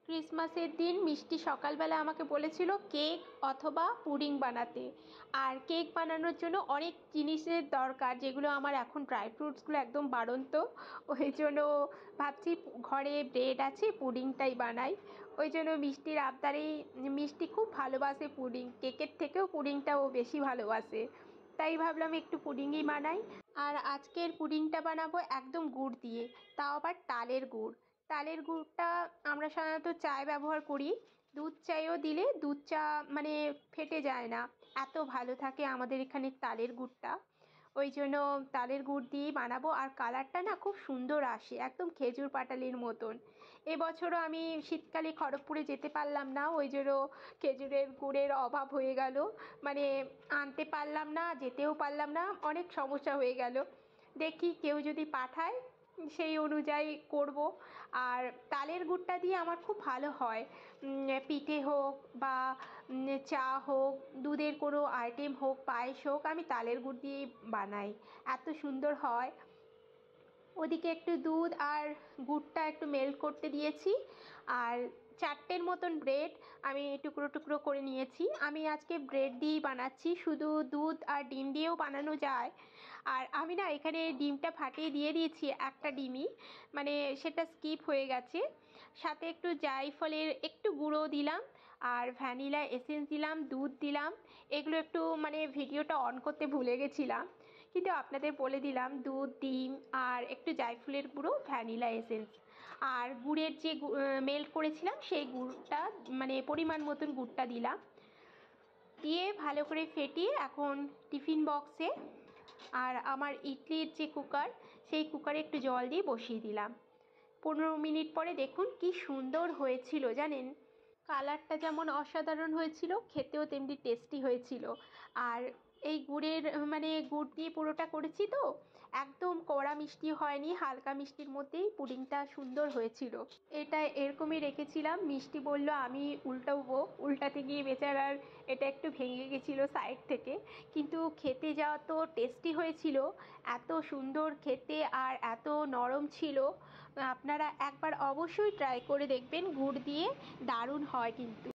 ক্রিসমাসের দিন মিষ্টি সকালবেলা আমাকে বলেছিল কেক অথবা পুডিং বানাতে। আর কেক বানানোর জন্য অনেক জিনিসের দরকার, যেগুলো আমার এখন ড্রাই ফ্রুটসগুলো একদম বাড়ন্ত। ওই জন্য ভাবছি ঘরে ব্রেড আছে, পুডিংটাই বানাই। ওই জন্য মিষ্টির আবদারেই, মিষ্টি খুব ভালোবাসে পুডিং, কেকের থেকেও পুডিংটা ও বেশি ভালোবাসে। তাই ভাবলাম একটু পুডিংই বানাই। আর আজকের পুডিংটা বানাবো একদম গুড় দিয়ে, তাও আবার তালের গুড়। তালের গুড়টা আমরা সাধারণত চায়ে ব্যবহার করি, দুধ চায়েও দিলে দুধ চা মানে ফেটে যায় না, এত ভালো থাকে আমাদের এখানে তালের গুড়টা। ওই জন্য তালের গুড় দিয়েই বানাবো। আর কালারটা না খুব সুন্দর আসে, একদম খেজুর পাটালির মতন। এবছরও আমি শীতকালে খড়গপুরে যেতে পারলাম না, ওই জন্য খেজুরের গুড়ের অভাব হয়ে গেল, মানে আনতে পারলাম না, যেতেও পারলাম না, অনেক সমস্যা হয়ে গেল। দেখি কেউ যদি পাঠায় সেই অনুযায়ী করব। আর তালের গুড়টা দিয়ে আমার খুব ভালো হয়, পিঠে হোক বা চা হোক, দুধের কোনো আইটেম হোক, পায়েস হোক, আমি তালের গুড় দিয়েই বানাই, এত সুন্দর হয়। ওদিকে একটু দুধ আর গুড়টা একটু মেল্ট করতে দিয়েছি। আর 4টের মতন ব্রেড আমি টুকরো টুকরো করে নিয়েছি। আমি আজকে ব্রেড দিয়েই বানাচ্ছি, শুধু দুধ আর ডিম দিয়েও বানানো যায়। আর আমি না এখানে ডিমটা ফাটিয়ে দিয়ে দিয়েছি, একটা ডিমই, মানে সেটা স্কিপ হয়ে গেছে। সাথে একটু জায়ফলের একটু গুঁড়ো দিলাম, আর ভ্যানিলা এসেন্স দিলাম, দুধ দিলাম। এগুলো একটু মানে ভিডিওটা অন করতে ভুলে গেছিলাম, কিন্তু আপনাদের বলে দিলাম, দুধ, ডিম আর একটু জায়ফলের গুঁড়ো, ভ্যানিলা এসেন্স। আর গুড়ের যে মেল্ট করেছিলাম সেই গুড়টা, মানে পরিমাণ মতন গুড়টা দিলাম, দিয়ে ভালো করে ফেটিয়ে এখন টিফিন বক্সে, আর আমার ইডলির যে কুকার, সেই কুকারে একটু জল দিয়ে বসিয়ে দিলাম। 15 মিনিট পরে দেখুন কি সুন্দর হয়েছিল জানেন। কালারটা যেমন অসাধারণ হয়েছিল, খেতেও তেমনি টেস্টি হয়েছিল। আর এই গুড়ের মানে গুড় দিয়ে পুরোটা করেছি তো, একদম কড়া মিষ্টি হয়নি, হালকা মিষ্টির মধ্যেই পুডিংটা সুন্দর হয়েছিল। এটা এরকমই রেখেছিলাম, মিষ্টি বলল আমি উল্টাবো, উল্টাতে গিয়ে বেচারার এটা একটু ভেঙে গেছিলো সাইড থেকে, কিন্তু খেতে যাওয়া তো টেস্টি হয়েছিল, এত সুন্দর খেতে আর এত নরম ছিল। আপনারা একবার অবশ্যই ট্রাই করে দেখবেন, গুড় দিয়ে দারুণ হয় কিন্তু।